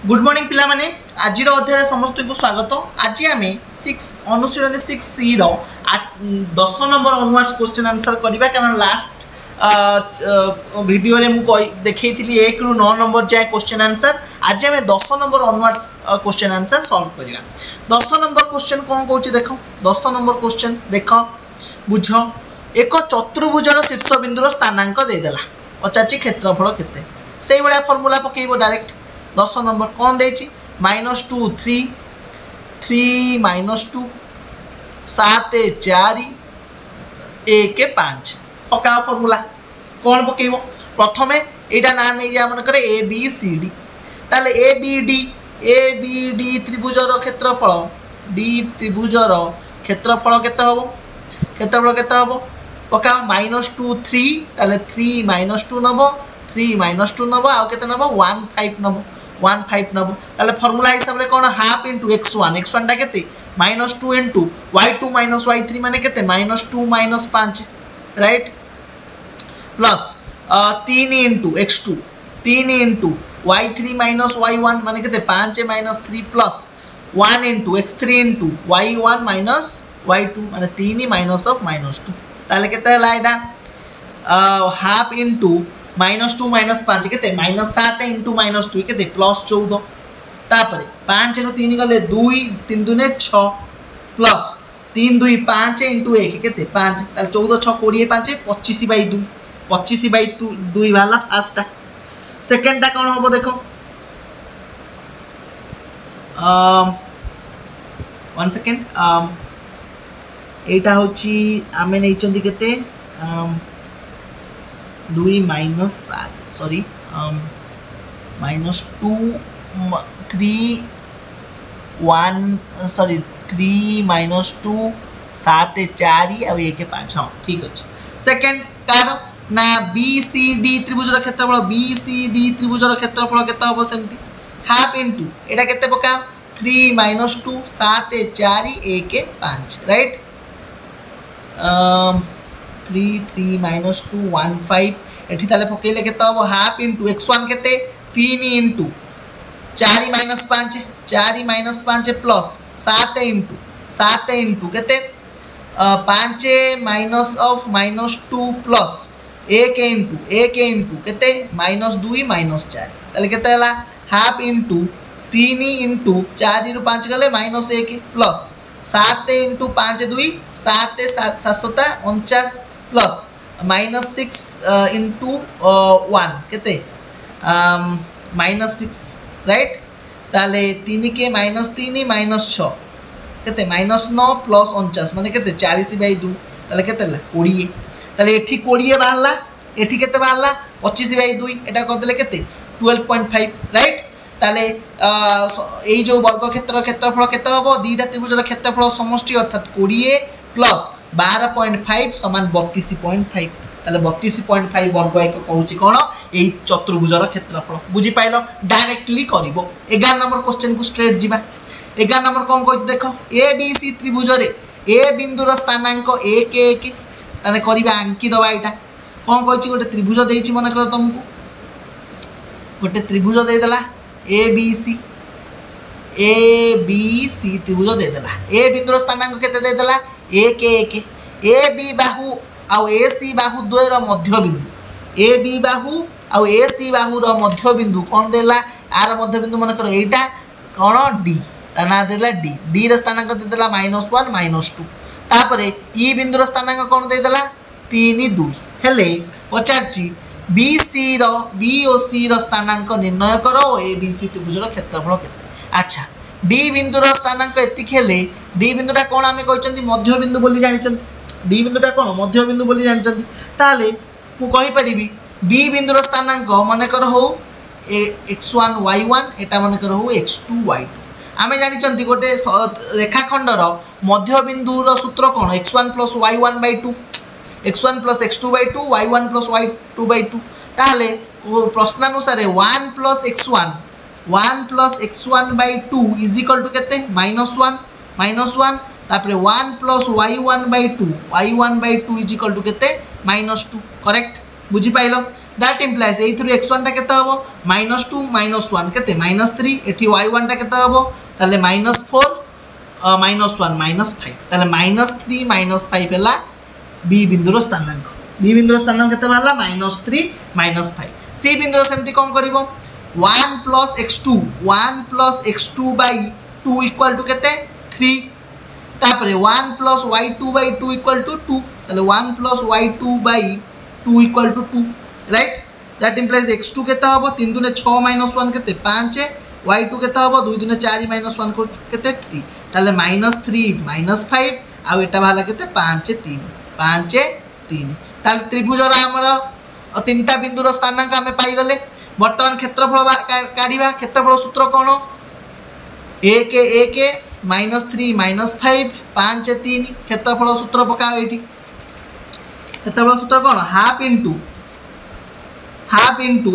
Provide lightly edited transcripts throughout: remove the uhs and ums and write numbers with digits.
Good morning पिला माने आज अध्याय समस्त को स्वागत। आज आम अनुशीलनी 6C 10 number onwards question answer करबा कारण लास्ट वीडियो रे मु देखैथिली 1 रु 9 नंबर जाय क्वेश्चन आंसर। आज आम 10 number onwards question answer solve करबा। 10 नंबर क्वेश्चन कोन कहूची देखो। 10 नंबर क्वेश्चन देखो बुझ। एक चतुर्भुजर शीर्ष बिंदुर स्थानांक दे देला पचाची क्षेत्रफल केते सेही बडा फार्मूला पकेइबो डायरेक्ट। 10 नंबर कौन देछि -2 3 3 -2 7 4 1 5 पका फार्मूला कौन पकेइबो प्रथमे एटा ना नै जा मन करे ए बी सी डी ताले ए बी डी त्रिभुजर क्षेत्रफल डी त्रिभुजर क्षेत्रफल केते हबो पका -2 3 ताले 3 -2 नबो 3 -2 नबो आ केते नबो 1 5 नबो 1 5 नबो ताले फार्मूला हिसाब रे कोन हाफ इनटू x1 टा केते -2 इनटू y2 - y3 माने केते -2 - 5 right plus 3 into x2 3 into y3 - y1 माने केते 5 - 3 plus 1 into x3 into y1 - y2 माने 3 माइनस ऑफ -2 ताले केते हला एटा हाफ इनटू -2 - 5 केते -7 इनटू -2 केते +14 तापरे 5 रो 3 गले 2 3 दुने 6 प्लस 3 2 5 इनटू 1 केते 5 ताले 14 6 20 5 25/2 25/2 वाला फर्स्ट टा। सेकंड टा कोन होबो देखो वन सेकंड एटा होची आमे नै चंदी केते 2 - 7 सॉरी -2 3 1 सॉरी 3 -2 7 4 और 1 5 हां ठीक अछि। सेकंड कार ना BCD त्रिभुजर क्षेत्रफल BCD त्रिभुजर क्षेत्रफल केते होबो सेमती हाफ इनटू एटा केते पका 3 -2 7 4 1 5 राइट 3 3 -2 1 5 एठी ताले पकेले केते हो हाफ इनटू x1 केते 3 इनटू 4 - 5 4 - 5 प्लस 7 इनटू केते 5 माइनस ऑफ -2 प्लस 1 इनटू केते -2 - 4 ताले केते हला हाफ इनटू 3 इनटू 4 रु 5 गले -1 प्लस 7 इनटू 5 2 7 7 49 प्लस -6 इनटू 1 केते -6 राइट ताले 3 के -3 -6 केते -9 प्लस 49 माने केते 40/2 ताले केते ला 20 ताले एठी 20 बाहला एठी केते बाहला 25/2 एटा कर देले केते 12.5 राइट ताले एई जो वर्ग क्षेत्रफल केते होबो दीटा त्रिभुजर क्षेत्रफल समष्टि अर्थात 20 प्लस 12.5 समान 32.5 ताले 32.5 वर्ग एक कहूची कोन एई चतुर्भुजर क्षेत्रफल बुझी पाइलो डायरेक्टली करिवो। 11 नंबर क्वेश्चन को स्ट्रेट जिबा। 11 नंबर कोन कहूची देखो ABC त्रिभुजरे ए बिंदुर स्थानांक 1 1 ताने करिबा अंकी दबा एटा कोन कहूची गोटे त्रिभुज देइची मन कर तुमको गोटे त्रिभुज दे देला ABC त्रिभुज दे देला ए बिंदुर स्थानांक केते दे देला 1 1 AB बाहु आउ AC बाहु द्वय रो मध्य बिंदु AB बाहु आउ AC बाहु रो मध्य बिंदु कोन देला आर मध्य बिंदु मन कर एटा कोन D तना देला D रो स्थानांक दे देला -1 -2 तापरे ई बिंदु रो स्थानांक कोन दे देला 3 2 हेले पचारची BC रो B और C रो स्थानांक निर्णय करो ABC त्रिभुज रो क्षेत्रफल केते। अच्छा D बिंदु रो स्थानांक एति खेले D बिंदुटा कोन आमे कहचंती मध्य बिंदु बोली जानिचंती D बिंदुटा कोन मध्य बिंदु बोली जानिचंती ताले मु कहि परिबी B बिंदु रो स्थानांक माने कर हो x1 y1 एटा माने कर हो x2 y2 आमे जानिचंती गोटे रेखाखंडर मध्य बिंदु रो सूत्र कोन x1 + y1/2 x1 + x2/2 y1 + y2/2 ताले प्रश्नानुसार 1 + x1/2 = केते -1 तापरे 1 + y1/2 y1/2 = केते -2 करेक्ट बुझी पाइलो दैट इम्प्लाइज एथुरु x1 टा केते हबो -2 -1 केते -3 एठी y1 टा केते हबो ताले -4 -1 -5 ताले -3 -5 हैला बी बिंदुर स्थानांक बी बिंदुर स्थानांक केते बाहला -3 -5 सी बिंदुर सेमति कोन करिवो 1 + x2 2 इक्वल टू केते 3 तापरे 1 + y2/2 इक्वल टू 2 ताले 1 + y2/2 equal to 2 right that implies x2 केते हबो 3 दुने 6 -1 केते 5 y2 केते हबो 2 दुने 4 -1 को केते 3 ताले -3 -5 आ एटा भाला केते 5 3 ताले त्रिभुजर हमर तीनटा बिंदुर स्थानांक हमें पाई गले वर्तमान क्षेत्रफल काढिबा क्षेत्रफल सूत्र कोन 1 1 -3 -5 5 3 क्षेत्रफल सूत्र पकाओ एठी क्षेत्रफल सूत्र कोन हाफ इनटू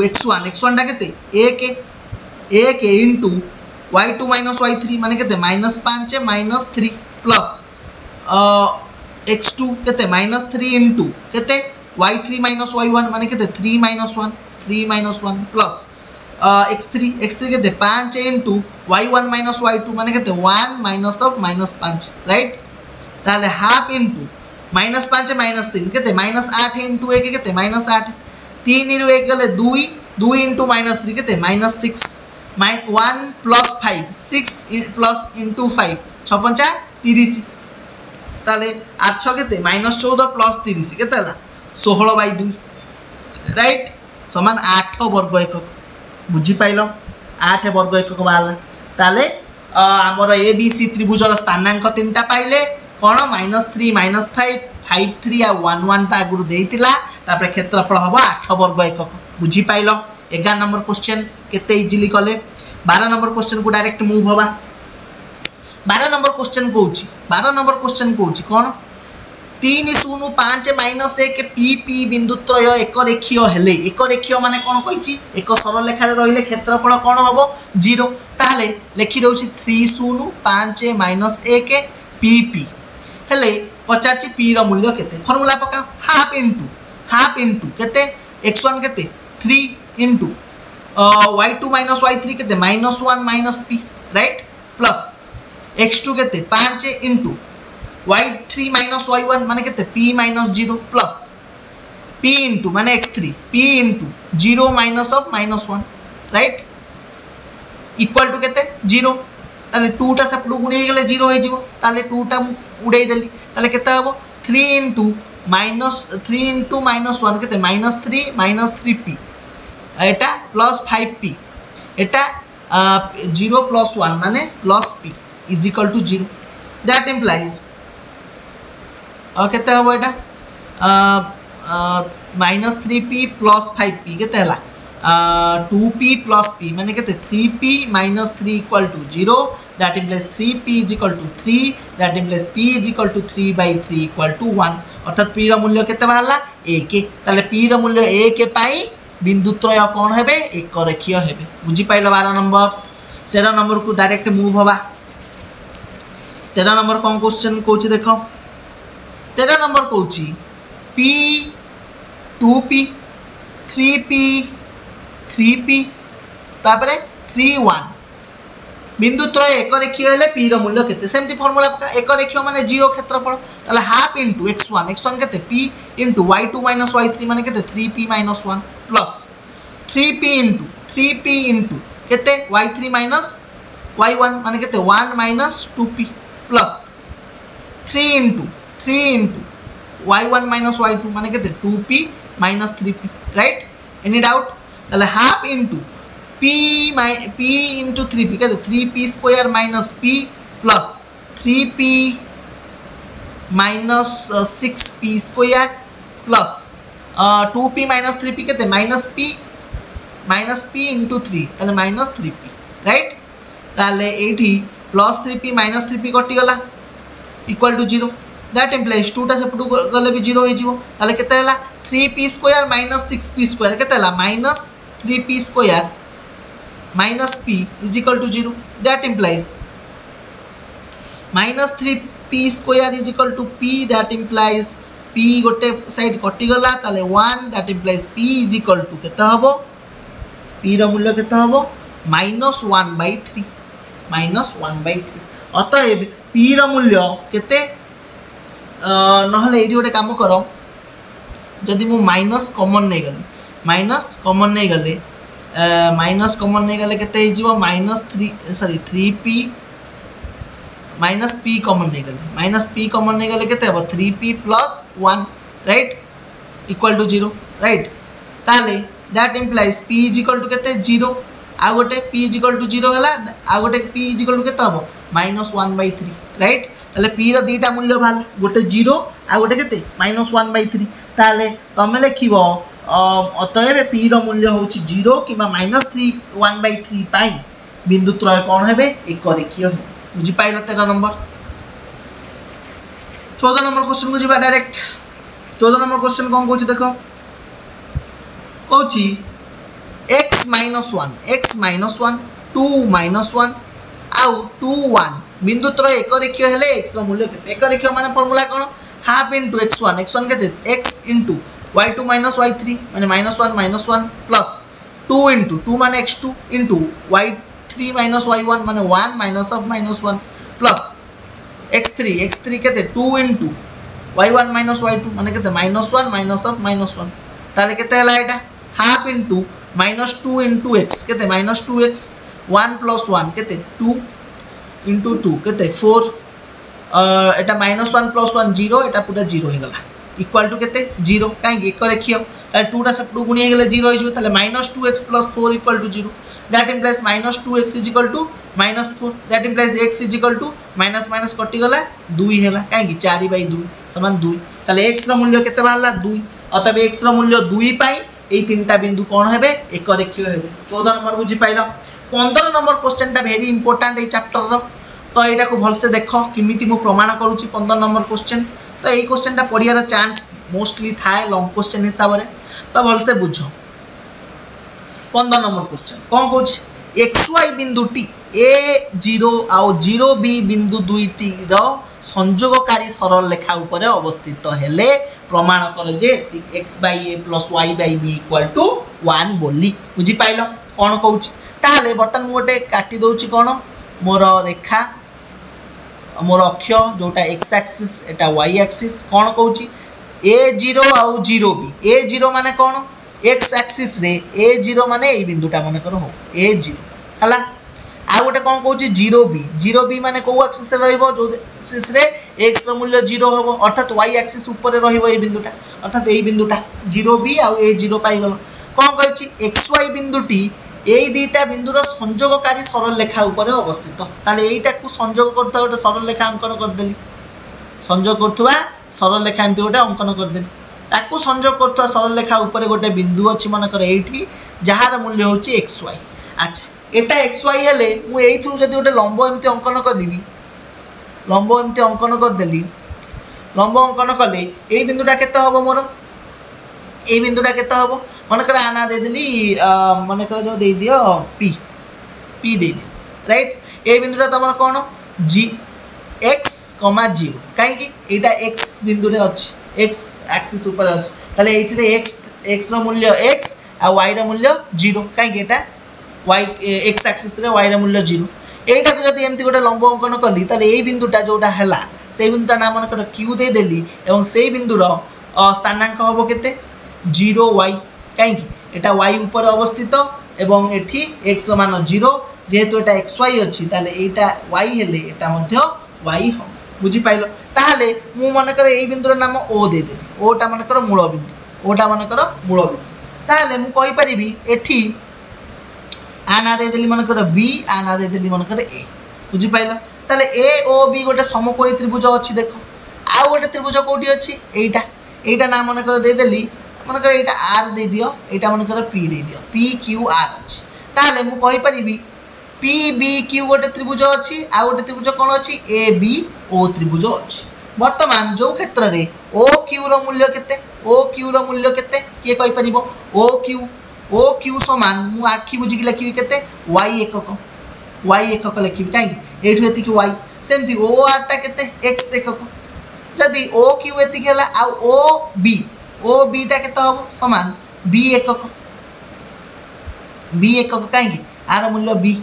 x1 टा केते 1 इनटू y2 - y3 माने केते -5 -3 प्लस x2 केते -3 इनटू केते y3 - y1 माने केते 3 - 1 प्लस x3 केते 5 इनटू y1 - y2 माने केते 1 - 5 राइट ताले हाफ इनटू -5 -3 केते -8 इनटू 1 केते -8 3 इरु 1 गले 2 इनटू -3 केते -6 1 + 5 6 प्लस इनटू 5 6 5 30 ताले 8 6 केते -14 प्लस 30 केते हला 16/2 राइट समान 8 वर्ग एकक बुझी पाइलो 8 वर्ग एकक बाला ताले हमर एबीसी त्रिभुजर स्थानांक तीनटा पाइले कोन -3 -5 5 3 आ 1 1 ता गुरु देइतिला तापर क्षेत्रफल हबो 8 वर्ग एकक बुझी पाइलो 11 नंबर क्वेश्चन केते इजीली कले 12 नंबर क्वेश्चन को डायरेक्ट मूव होबा 12 नंबर क्वेश्चन कहूची कोन 3 0 5 -1 p बिंदुत्रय एक रेखीय हेले एक रेखीय माने कोन कहिची एक सरल रेखा रे रहिले क्षेत्रफल कोन हबो 0 ताले लिखि दउची 3 0 5 -1 p हेले पचाची p रो मूल्य केते फार्मूला पका हाफ इनटू केते x1 केते 3 इनटू y2 - y3 केते -1 - p राइट प्लस x2 केते 5 इनटू y3 - y1 माने केते p - 0 प्लस p इनटू माने x3 p into 0 - 1 right equal to केते 0 ताले 2 टा सेपडू गुणी गेले 0 हे जिवो ताले 2 टा उडै देली ताले केते हबो 3 इनटू -1 केते -3 -3p एटा प्लस 5p एटा 0 + 1 माने plus p is equal to 0 that implies केते हबो एटा -3p + 5p केते हला 2p + p माने केते 3p - 3 equal to 0 that implies 3p is equal to 3 that implies p is equal to 3/3 equal to 1 अर्थात p रो मूल्य केते बाहला 1 ताले p रो मूल्य 1 पाई बिंदुत्रय कोन हेबे एक रेखीय हेबे बुझी पाइलो 12 नंबर 13 नंबर को डायरेक्ट मूव होबा 13 नंबर कोन क्वेश्चन कहूची देखो 13 नंबर कहूची p 2p 3p तापरे 3 1 बिंदुत्रय एक रेखीय हेले p रो मूल्य केते सेमति फार्मूला पका एक रेखीय माने 0 क्षेत्रफल ताले हाफ इनटू x1 केते p इनटू y2 - y3 माने केते 3p - 1 प्लस 3p इनटू केते y3 - y1 माने केते 1 - 2p plus 3 into y1 - y2 माने केते 2p - 3p right any doubt ताले half into p into 3p कहते 3p square minus p plus 3p minus 6p square plus 2p minus 3p कहते minus p into 3 ताले minus 3p right ताले 80 plus 3p minus 3p कटि गला equal to 0 that implies 2 टा से पटु गले भी 0 हो जिवो ताले केते हला 3p square minus 6p square केते हला minus 3p square minus p is equal to 0 that implies minus 3p square is equal to p that implies p गोटे साइड कटि गला ताले 1 that implies p is equal to केते हबो p रो मूल्य केते हबो -1/3 -1/3 अतएव p रो मूल्य केते नहले एडी गोटे काम करो जदि मु माइनस कॉमन नै गले माइनस कॉमन नै गले केते हे जीवो -3p माइनस p कॉमन नहीं गले केते हबो 3p + 1 right equal to 0 right ताले that implies p is equal to केते 0 आ गोटे p इज इक्वल टू 0 हला आ गोटे p इज इक्वल टू केते हबो -1/3 राइट ताले p रो दीटा मूल्य भाल गोटे 0 आ गोटे केते -1/3 ताले तमे लिखिबो अतएव p रो मूल्य होची 0 किबा -1/3 पाई बिंदु त्रय कोन हेबे एक रेखीय बुझी पाइल 13 नंबर 14 नंबर क्वेश्चन को जीवा डायरेक्ट 14 नंबर क्वेश्चन कोन कहूची देखो कहूची x - 1 2 - 1 आउ 2 1 बिंदु त्रय एक रेखीय हेले x रो मूल्य केते एक रेखीय माने फार्मूला कोन हाफ इनटू x1 केते x इनटू y2 - y3 माने -1 - 1 प्लस 2 इनटू 2 माने x2 इनटू y3 - y1 माने 1 माइनस ऑफ -1 प्लस x3 केते 2 इनटू y1 - y2 माने केते -1 माइनस ऑफ -1 ताले केते हला एटा हाफ इनटू -2 इनटू x केते -2x 1 + 1 केते 2 इनटू 2 केते 4 एटा -1 + 1 0 एटा पूरा 0 हे गला इक्वल टू केते 0 काई एक रेखीय ताले 2 टा सब 2 गुणी हे गेले 0 हो जो ताले -2x + 4 equal to 0 that implies -2x is equal to -4 that implies x is equal to minus कटि गला 2 हेला काई 4/2 समान 2 ताले x रो मूल्य केते बाहला 2 अतबे x रो मूल्य 2 पाई एई तीनटा बिंदु कोन हेबे एक रेखीय हेबे 14 नंबर बुझी पाइलो 15 नंबर क्वेश्चन टा वेरी इंपोर्टेंट ए चैप्टर रो तो एटा को भल से देखो किमिति मु प्रमाण करूची 15 नंबर क्वेश्चन तो एई क्वेश्चन टा पढियार चांस मोस्टली थाए लॉन्ग क्वेश्चन हिसाब रे तो भल से बुझो 15 नंबर क्वेश्चन कोन कहूछ xy बिंदुटी a0 आउ 0b बिंदु दुईटी रो संयोगकारी सरल रेखा ऊपर अवस्थित हेले प्रमाण कर जे x/a + y/b = 1 बोली बुझी पाइलो कोन कहूछ ताले बर्तन मु गोटे काटी दोउची कोन मोर रेखा मोर अक्ष जोटा x एक्सिस एटा y एक्सिस कोन कहूची a0 आउ 0b a0 माने कोन x एक्सिस रे a0 माने ए बिंदुटा माने करो हो a0 हला आ गोटे कोन कहूची 0b माने को एक्सिस रे रहइबो जो एक्सिस रे x रो मूल्य 0 होबो अर्थात y एक्सिस ऊपर रहइबो ए बिंदुटा अर्थात ए बिंदुटा 0b आउ a0 पाई गलो कोन कहूची xy बिंदुटी এই দুইটা বিন্দুর সংযোগকারী সরল রেখা উপরে অবস্থিত তাহলে এইটাকু সংযোগ করতে গোটে সরল রেখা অঙ্কন করদেলি সংযোগ করতুবা সরল রেখা এমতি গোটে অঙ্কন করদেলি তাকু সংযোগ করতুবা সরল রেখা উপরে গোটে বিন্দু আছে মনে করে এইটি যাহার মূল্য হচ্ছে xy আচ্ছা এটা xy হেলে মু এইথু যদি গোটে লম্ব এমতি অঙ্কন করদিবি লম্ব এমতি অঙ্কন করদেলি লম্ব অঙ্কন কলে এই বিন্দুটা কেতে হবে মোর এই বিন্দুটা কেতে হবে मन कर आना दे देली मन कर जो दे दियो p दे दियो राइट ए बिंदुटा तमर कोन g x, 0 काहे कि एटा x बिंदु रे अछि x एक्सिस ऊपर अछि तले एथिरे x रो मूल्य x आ y रो मूल्य 0 काहे कि एटा y x एक्सिस रे y रो मूल्य 0 एटा को जदी एमति गोटे लंब अंकन करली तले ए बिंदुटा जोटा हला से बिंदुटा नाम मन कर q दे देली एवं से बिंदु रो स्थानांक होबो केते 0y काहे एटा y ऊपर अवस्थित एवं एठी x मान 0 जेहेतु एटा xy अछि ताले एटा y हेले एटा मध्य y हो बुझी पाइलो ताले मु मन करे एई बिंदुर नाम o दे दे ओटा मन कर मूल बिंदु ओटा मन कर मूल बिंदु ताले मु कहि परिबी एठी आना दे देली मन कर b आना दे देली मन कर a बुझी पाइलो ताले a o b गोटे समकोणी त्रिभुज अछि देखो आ गोटे त्रिभुज कोठी अछि एटा नाम मन कर दे देली मन कर एटा r दे दियो एटा मन कर p दे दियो p q r अछि ताले मु कहि परिबी p b q गोटे त्रिभुज अछि आ गोटे त्रिभुज कोन अछि a b o त्रिभुज अछि वर्तमान जो क्षेत्र रे o q रो मूल्य केते के कहि परिबो o q समान मु आखि बुझी कि लिखिबी केते y एकक लिखिबी काई एठु एति कि y सेमति o r टा केते x एकक जदि ओ क्यू एतिक है आ ओ बी टा केते हम समान बी एकक कहीं आर मूल्य बी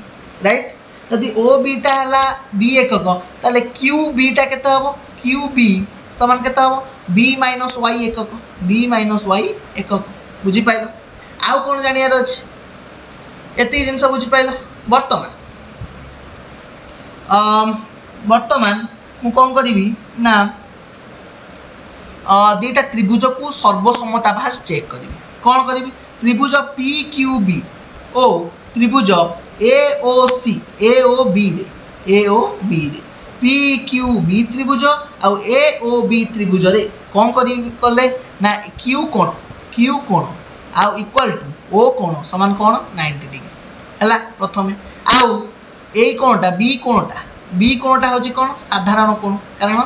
राइट जदि ओ बी टा है बी एकक ताले क्यू बी टा केते हम क्यू बी समान केते हम बी माइनस वाई एकक बुझी पाइल आउ कौन जानियार अच्छे एति जिनस बुझी पाइल वर्तमान मु कौन करी ना दीटा त्रिभुज को सर्वसमता भास चेक करी कौन करी त्रिभुज पी क्यू बी ओ त्रिभुज ए ओ बी रे पी क्यू बी त्रिभुज आउ ए ओ बी त्रिभुज रे कौन करी कले ना क्यू कोण आउ इक्वल टू ओ कोण समान कोण 90 डिग्री हला प्रथमे आउ ए कोणटा बी कोणटा होची कोण साधारण कोण कारण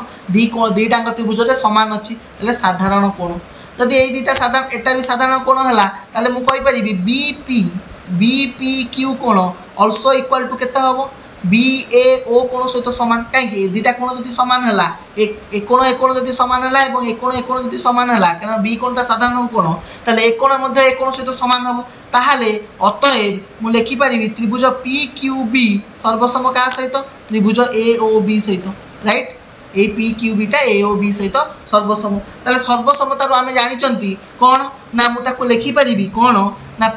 दीटांग त्रिभुज रे समान अछि तले साधारण कोण जदि ए दीटा साधारण एटा भी साधारण कोण हला तले मु कहि परिबी बीपी क्यू कोण आल्सो इक्वल टू केते हबो BAO कोण सहित समान कहीं दीटा कोण जदि समान हला एक कोण जदि समान हला एवं एक कोण जदि समान हला कारण बी कोणटा साधारण कोण ताले एक कोण मध्ये एक कोण सहित समान हबो ताहाले अतएव मु लिखि परिबी त्रिभुज PQB सर्वसम का सहित त्रिभुज AOB सहित राइट ए PQB टा AOB सहित सर्वसम ताले सर्वसमता रो आमे जानि चंती कोन ना मु ताको लिखि परिबी कोन ना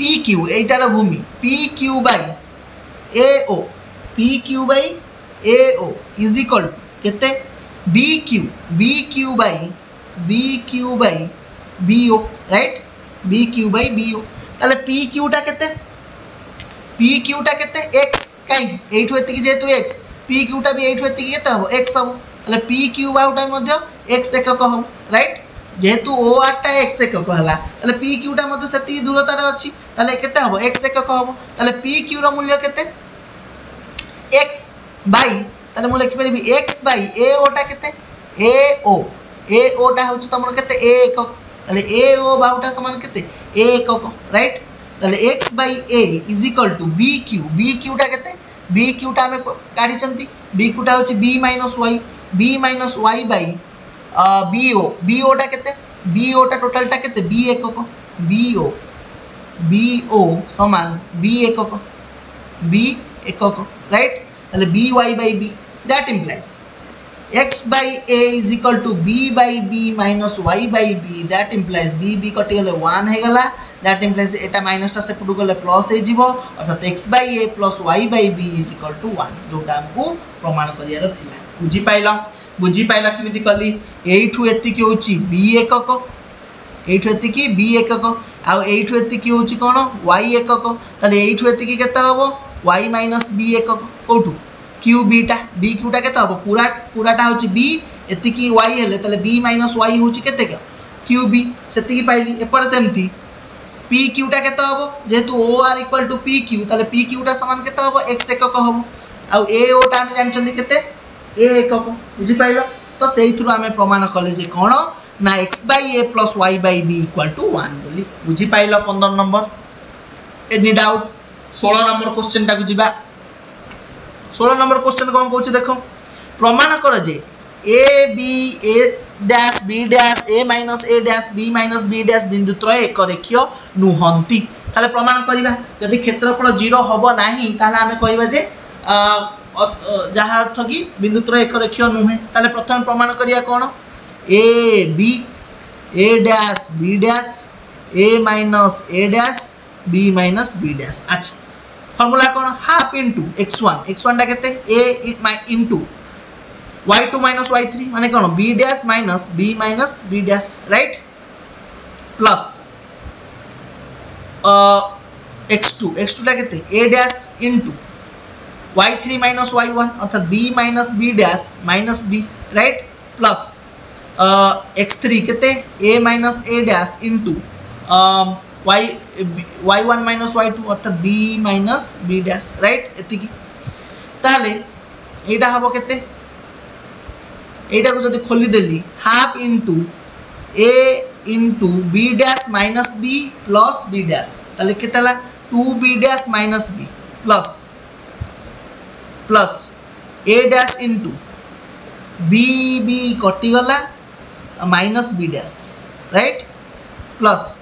PQ एटार भूमि PQ by AO is equal to केते BQ by BO right BQ by BO ताले PQ टा केते x काई एठो एतिकी जेतु x PQ टा भी एठो एतिकी केते हो x हो ताले PQ बाउटा मध्ये x एकक हो राइट जेहेतु ओ आटा x एकक हला ताले PQ टा मध्ये सेति दूरता रे अछि ताले केते हबो x एकक हबो ताले PQ रो मूल्य केते x बाय ताले मूल्य कि परबी x बाय AO टा केते AO टा होछ तमर केते a एकक ताले AO बाउटा समान केते a एकक राइट ताले x by a is equal to BQ टा केते BQ टा हमें काढी चंती BQ टा होछ b y बाय BO टा केते BO टा टोटल टा केते b एकक BO समान b एकक राइट ताले by by b that implies x by a is equal to b by b minus y by b that implies b कटि गले 1 हे गला that implies एटा माइनस टा सेपटु गले प्लस हे जिवो अर्थात x by a plus y by b is equal to 1 जोटा हमको प्रमाण करियार थिला बुझी पाइला किमिति कली एठु एतिकी होची b एकक एठु एतिकी b एकक आ एठु एतिकी होची कोन y एकक ताले एठु एतिकी केता हबो y minus b एकक कोठु qb टा bq टा केता हबो पूराटा होची b एतिकी y हेले ताले b minus y होची केते का qb सेतिकी पाइली एपर सेमती pq टा केता हबो जेतु or equal to pq ताले pq टा समान केता हबो x एकक हबो आ ao टा हम जान चंदी केते a एकक बुझी पाइलो तो सेही थ्रू हमें प्रमाण कले जे कोन ना x by a plus y by b equal to 1 बोली बुझी pilo 15 number any doubt 16 number question टा को जिबा 16 नंबर क्वेश्चन कोन कहूची देखो प्रमाण कर जे a dash b dash a minus a dash b minus b dash बिंदु त्रय एक रेखीय नुहंती ताले प्रमाण करिबा यदि क्षेत्रफल 0 होबो नाही ताले हमें कहबा जे जहाँ अर्थ कि बिंदु त्रय एक रेखीय नुहे ताले प्रथम प्रमाण करिया कोन a dash b dash a minus a dash b minus b dash अच्छा फार्मूला कोन हाफ इनटू x1 टा केते a into y2 minus y3 माने कोन b dash minus b dash right plus x2 टा केते a dash into y3 minus y1 अर्थात b minus b dash minus b right plus x3 केते a minus a dash into y1 minus y2 अर्थात b minus b dash right एतिकी ताले एटा हबो केते एटा को जदी खोली देली half into a into b dash minus b plus b dash ताले केतला 2b dash minus b plus a dash into b b कटिगला minus b dash right plus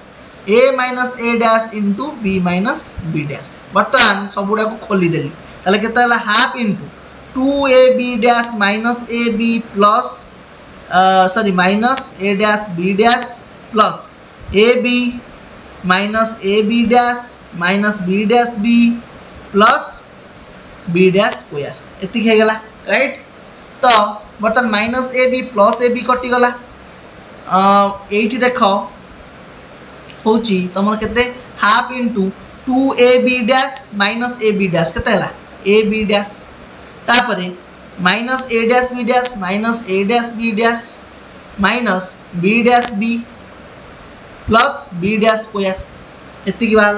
a minus a dash into b minus b dash बर्तमान सबुड़ा को खोली देली ताले केता हला half into 2ab dash minus a b plus sorry minus a dash b dash plus a b minus a b dash minus b dash b plus b dash square एति हे गला राइट तो बर्तमान minus a b plus a b कटि गला एठी देखो होची तमर केते half into 2ab dash minus a b dash केते हला ए बी डैश तापरे minus a dash b dash minus a dash b dash minus b dash b plus b dash square एति की बाहर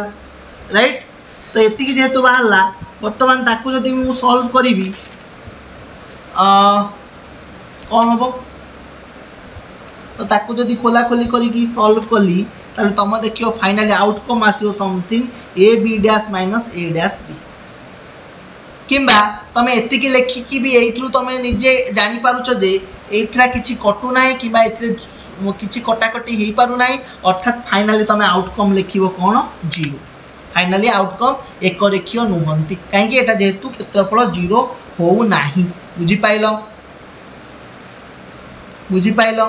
राइट तो एति की जेहेतु बाहरला वर्तमान ताकू जदि मु सॉल्व करिवि कौन हम तो ताकू जदि खोला खोली करी सॉल्व कली ताले तुम देखियो फाइनली आउटकम आसियो something a b dash minus a dash b किंबा तुम एति की लेखिकी भी एइथ्रु तुम निजे जानि पारुछ जे एइथरा किछि कटु नाही किंबा एथि किछि कटाकटी हेई पारु नाही अर्थात फाइनली तुम आउटकम लिखिबो कोन 0 फाइनली आउटकम एक रेखीय नुहंती काहेकि एटा जेहेतु क्षेत्रफल 0 हो नाही बुझी पाइलो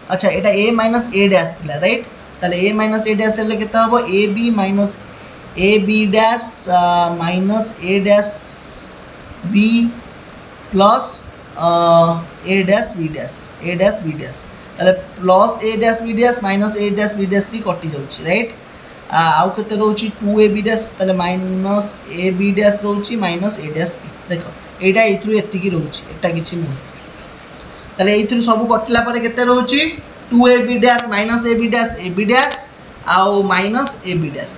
अच्छा एटा a माइनस a डैश थिला राइट ताले a माइनस a डैश ले केता हबो ab minus a b dash minus a dash b plus a dash b dash ताले plus a dash b dash minus a dash b dash भी कटि जाउची right आउ केते रहउची 2ab डैश ताले माइनस ab डैश रहउची माइनस a डैश b देखो एटा इथरु एति की रहउची एटा किछि नै ताले इथरु सब कटला परे केते रहउची 2ab dash minus ab dash आउ minus ab dash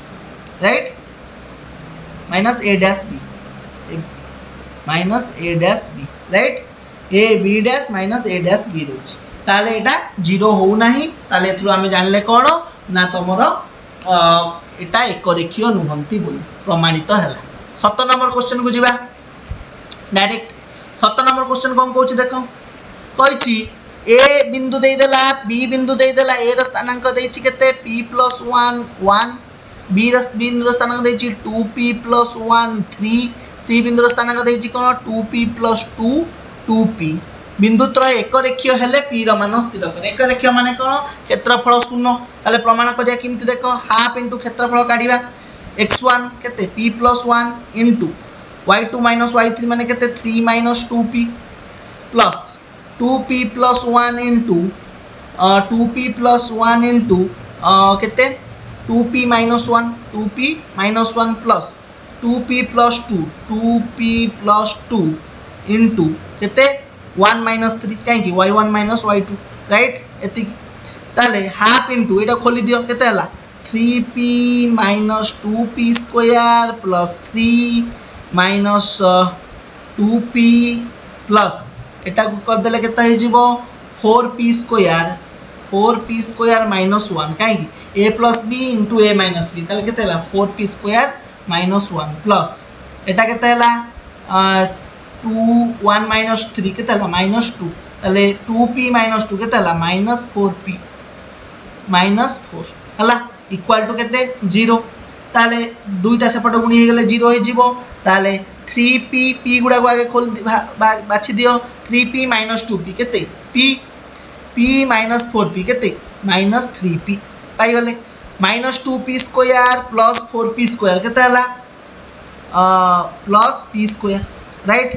right minus a dash b minus a dash b right ab dash minus a dash b रहउची ताले एटा 0 हो नाही ताले इथरु हम जानले कोन ना तमरो एटा एक रेखीय नुहंती बोली प्रमाणित हैला 7 नंबर क्वेश्चन को जिबा डायरेक्ट 7 नंबर क्वेश्चन कौन कहूँ देखो कही ए बिंदु दे देला बी बिंदु दे देला ए र स्थानांक देछि केते p + 1 1 बी बिंदु र स्थानांक देछि 2p + 1 3 सी बिंदु र स्थानांक देछि कोन 2p + 2 2p बिंदु त्रय एक रेखीय हेले p र मान स्थिर करे एक रेखीय माने कोन क्षेत्रफल 0 ताले प्रमाण करिया किमति देखो हाफ इनटू क्षेत्रफल काढिबा x1 केते p + 1 इनटू y2 - y3 माने केते 3 - 2p plus 2p + 1 into 2p + 1 into केते 2p - 1 2p - 1 plus 2p + 2 2p + 2 into केते 1 - 3 काहे कि y1 - y2 राइट एति ताले हाफ इनटू एटा खोली दियो केते हला 3p - 2p² plus 3 minus 2p plus iota को कर देले केता हे जीवो 4p² माइनस 1 काहे कि a plus b into a minus b ताले केते हला 4p² माइनस 1 प्लस एटा केते हला 2 1 माइनस 3 केते हला माइनस 2 ताले 2p माइनस 2 केते हला माइनस 4p माइनस 4 हला इक्वल टू केते 0 ताले दुईटा सेपट गुणी हे गेले 0 हे जीवो ताले 3p p गुडा को आगे खोल बाछि दियो 3p - 2p केते p - 4p केते -3p पाई गले -2p² प्लस 4p² केते हला प्लस p² राइट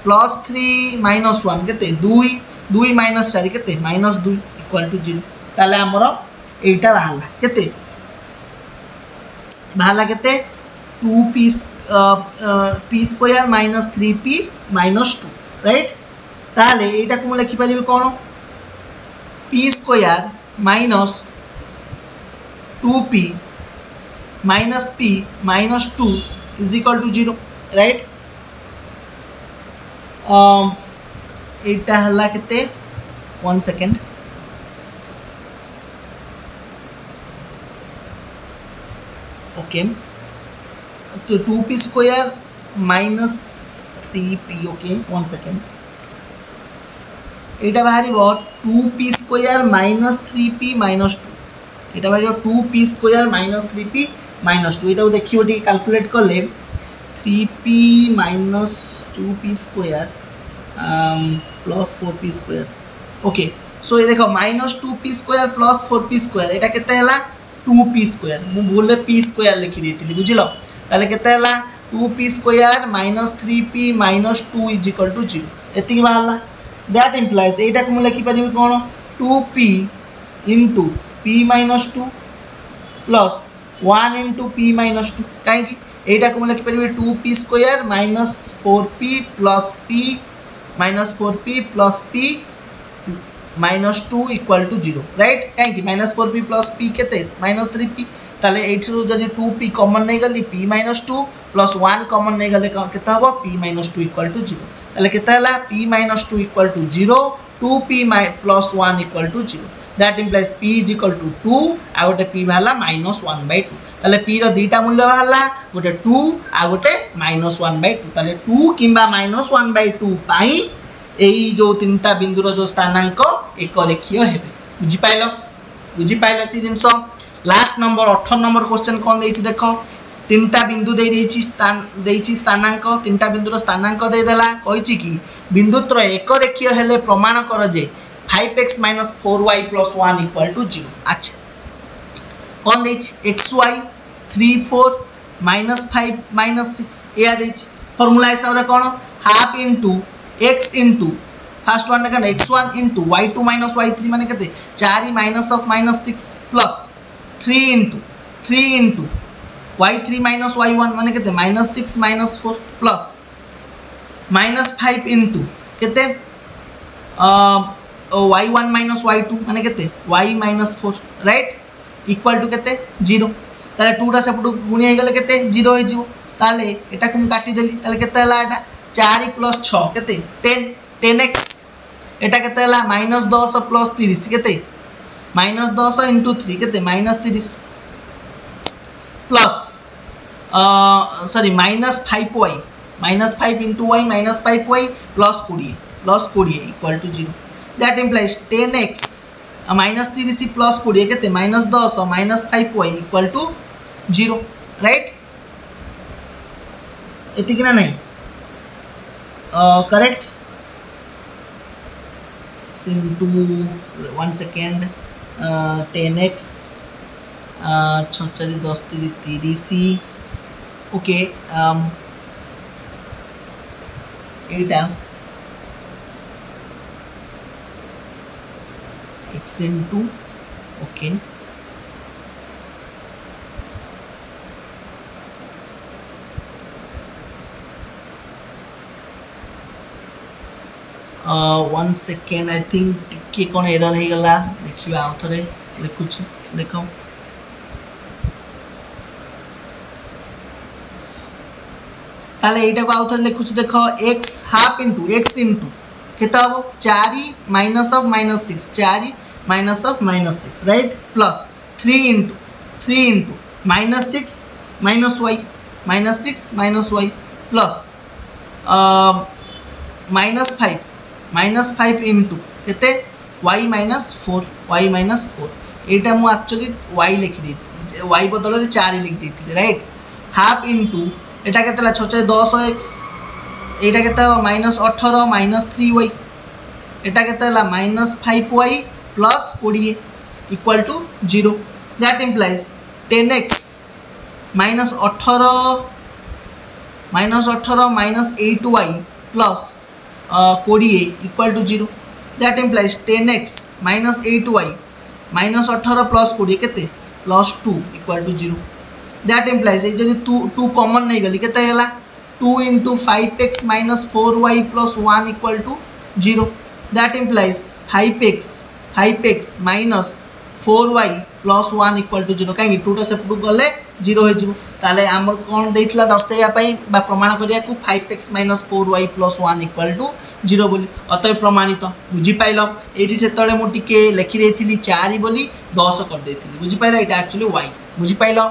प्लस 3 - 1 केते 2 2 - 4 केते -2 इक्वल टू 0 ताले हमरो एटा बाहला केते बाहला केते 2p p² minus 3p minus 2 right ताले एटा को लिखि परिबे कोन p² minus 2p minus p minus 2 is equal to 0 right एटा हला केते 1 सेकंड ओके तो 2p² - 3p ओके 1 सेकंड এইটা বাহারিব 2p square minus 3p minus 2 এটা বাহারিব 2p square minus 3p minus 2 এটাও দেখিব টি ক্যালকুলেট করলে 3p minus 2p square plus 4p square okay so ये देखो minus 2p square plus 4p square এটা কেতে হলা 2p square मु बोले p square लिखि देथिली बुझिलो ताले केते हला 2p square minus 3p minus 2 is equal to 0 एतिकी बाहरला that implies एटा को मु लिखि परिबी कोन 2p into p minus 2 plus 1 into p minus 2 काहे कि एटा को मु लिखि परिबी 2p square minus 4p plus p minus 4p plus p minus 2 equal to 0 right काहे कि minus 4p plus p केते minus 3p ताले एठरो जदी 2p कॉमन नै गली p minus 2 plus 1 कॉमन नै गले केते हबो p minus 2 equal to 0 ताले केते हला p minus 2 equal to 0 2p plus 1 equal to 0 that implies p is equal to 2 आ गोटे p भाला minus 1/2 ताले p रो दीटा मूल्य भाला गोटे 2 आ गोटे minus 1/2 ताले 2 किंबा minus 1/2 पाई एई जो तीनटा बिंदुर जो स्थानांक एक रेखीय हेबे बुझी पाइलो ती जिंसो लास्ट नंबर 18 नंबर क्वेश्चन कोन देछि देखो तीनटा बिंदु दे देछि स्थानांक तीनटा बिंदुर स्थानांक दे देला कहिछि कि बिंदुत्रय एक रेखीय हेले प्रमाण कर जे 5x minus 4y plus 1 equal to 0 अच्छा कौन देछि xy 3 4 minus 5 minus 6 या देछि फार्मूला हिसाब रे कोन half into x into first one ने x1 into y2 minus y3 माने केते 4 minus of minus 6 plus 3 into y3 minus y1 माने केते minus 6 minus 4 plus minus 5 into केते y1 minus y2 माने केते y minus 4 right equal to केते 0 ताले 2 रा सेपटू गुणी हे गेले केते 0 हे जिवो ताले एटा कुम काटी देली ताले केते हला एटा 4 plus 6 केते 10x एटा केते हला -10 plus 30 केते -10 into 3 केते -30 plus minus 5y minus 5 into y minus 5y plus 20 equal to 0 that implies 10x minus 30 plus 20 केते -10 minus 5y equal to 0 right एति किना नहीं correct into 1 second 10x 6 10 30 okay Etah x into okay 1 second I think टिके कोन error हे गला देखिबा आ थरे लिखुछि देखो ताले एटा को आ थरे लिखुछि देखो x half into x into केता हो 4 minus of minus 6 4 minus of minus 6 right plus 3 into minus 6 minus y minus 6 minus y plus minus 5 into केते y minus 4 एटा मु एक्चुअली y लिखि दी y बदल रे 4 लिख देथिले राइट हाफ इनटू एटा केतला 6 10x एटा केता minus 18 minus 3y एटा केता हला minus 5y plus 20 equal to 0 that implies 10x minus 18 minus 8y plus 20 equal to 0 that implies 10x minus 8y minus 18 plus 20 केते plus 2 equal to 0 that implies ए जदी 2 common नै गली केते हला 2 into 5x minus 4y plus 1 equal to 0 that implies 5x minus 4y plus 1 equal to 0 काहे 2 टा सेपटू गले 0 हो जिवो ताले हमर कोन देइतला दर्शाया पई बा प्रमाण करिया को 5x minus 4y plus 1 equal to 0 बोली अतः प्रमाणित बुझी पाइलो एठी सेतळे मु टिके लिखि देथिली 4 बोली 10 कर देथिली बुझी पाइलो एटा एक्चुअली y बुझी पाइलो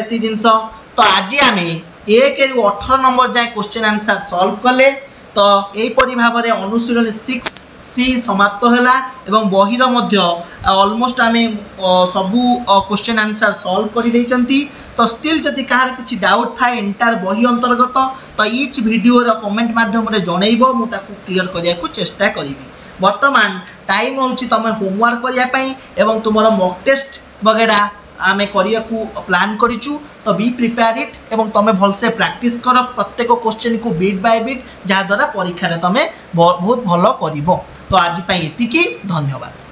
एती जिंस तो आज आमे 1 ରୁ 18 नंबर जाय क्वेश्चन आंसर सॉल्व कले तो एई परि भाबरे अनुशीलनी 6 सी सी समाप्त होला एवं बहिर मध्य ऑलमोस्ट आमे सबु क्वेश्चन आंसर सॉल्व कर देइचंती। तो स्टिल जदि कहार किछि डाउट थाए एंटायर बही अंतर्गत तो ईच वीडियो रो कमेंट माध्यम रे जणैबो मु ताकू क्लियर करिया को चेष्टा करिवि। वर्तमान टाइम होउछि तमे होमवर्क करिया पई एवं तुमरो मॉक टेस्ट वगैरह आमे करिया को प्लान करिचु। तो बी प्रिपेयर इट एवं तमे भलसे प्रैक्टिस कर प्रत्येक क्वेश्चन को बीट बाय बीट जहा द्वारा परीक्षा रे तमे बहुत भलो करिवो। तो आज पई एतिकी धन्यवाद।